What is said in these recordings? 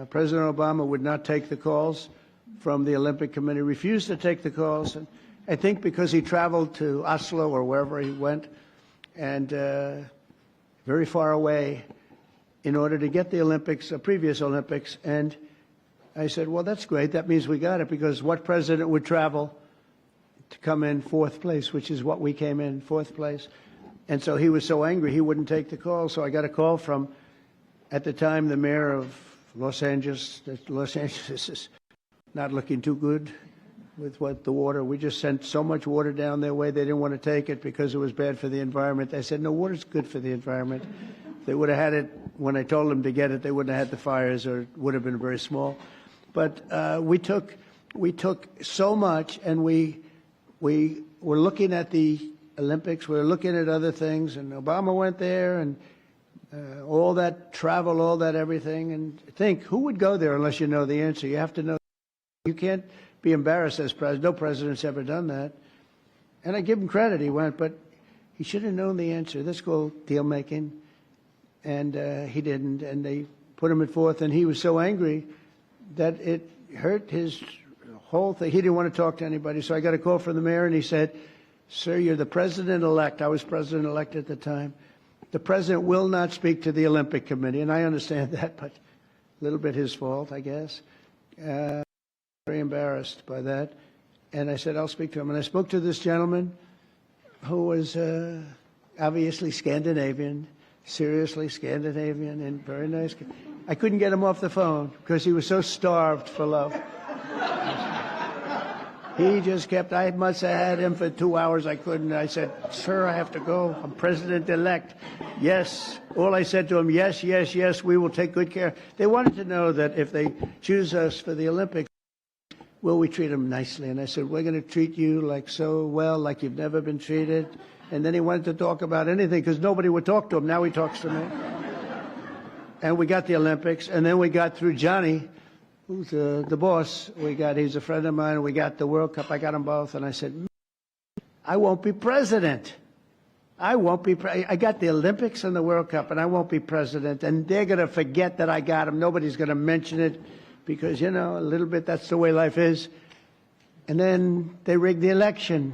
President Obama would not take the calls from the Olympic Committee, refused to take the calls. And I think because he traveled to Oslo or wherever he went, and very far away, in order to get the Olympics, previous Olympics. And I said, well, that's great. That means we got it, because what president would travel to come in fourth place, which is what we came in, fourth place. And so he was so angry he wouldn't take the call. So I got a call from, at the time, the mayor of Los Angeles. Los Angeles is not looking too good with what the water. We just sent so much water down their way. They didn't want to take it because it was bad for the environment. I said, no, water's good for the environment. They would have had it when I told them to get it. They wouldn't have had the fires, or it would have been very small. But we took so much, and we were looking at the Olympics. We were looking at other things, and Obama went there, and all that travel, all that everything. And think, who would go there unless you know the answer? You have to know. You can't be embarrassed as president. No president's ever done that. And I give him credit. He went, but he should have known the answer. That's called deal making. And he didn't. And they put him at fourth, and he was so angry that it hurt his whole thing. He didn't want to talk to anybody. So I got a call from the mayor, and he said, sir, you're the president-elect. I was president-elect at the time. The president will not speak to the Olympic Committee. And I understand that, but a little bit his fault, I guess. Very embarrassed by that. And I said, I'll speak to him. And I spoke to this gentleman who was obviously Scandinavian, seriously Scandinavian, and very nice. I couldn't get him off the phone because he was so starved for love. He just kept, I must have had him for 2 hours. I couldn't. I said, sir, I have to go. I'm president-elect. Yes. All I said to him, yes, yes, yes, we will take good care. They wanted to know that if they choose us for the Olympics, will we treat them nicely? And I said, we're going to treat you like so well, like you've never been treated. And then he wanted to talk about anything because nobody would talk to him. Now he talks to me. And we got the Olympics, and then we got through Johnny, who's the boss. He's a friend of mine, and we got the World Cup. I got them both, and I said, I won't be president. I got the Olympics and the World Cup, and I won't be president. And they're going to forget that I got them. Nobody's going to mention it because, you know, a little bit, that's the way life is. And then they rigged the election.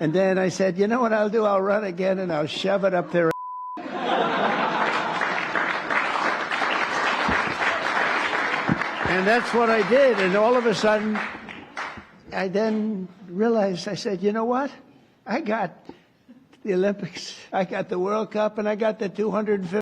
And then I said, you know what I'll do? I'll run again, and I'll shove it up there. And that's what I did. And all of a sudden, I then realized, I said, you know what? I got the Olympics, I got the World Cup, and I got the 250.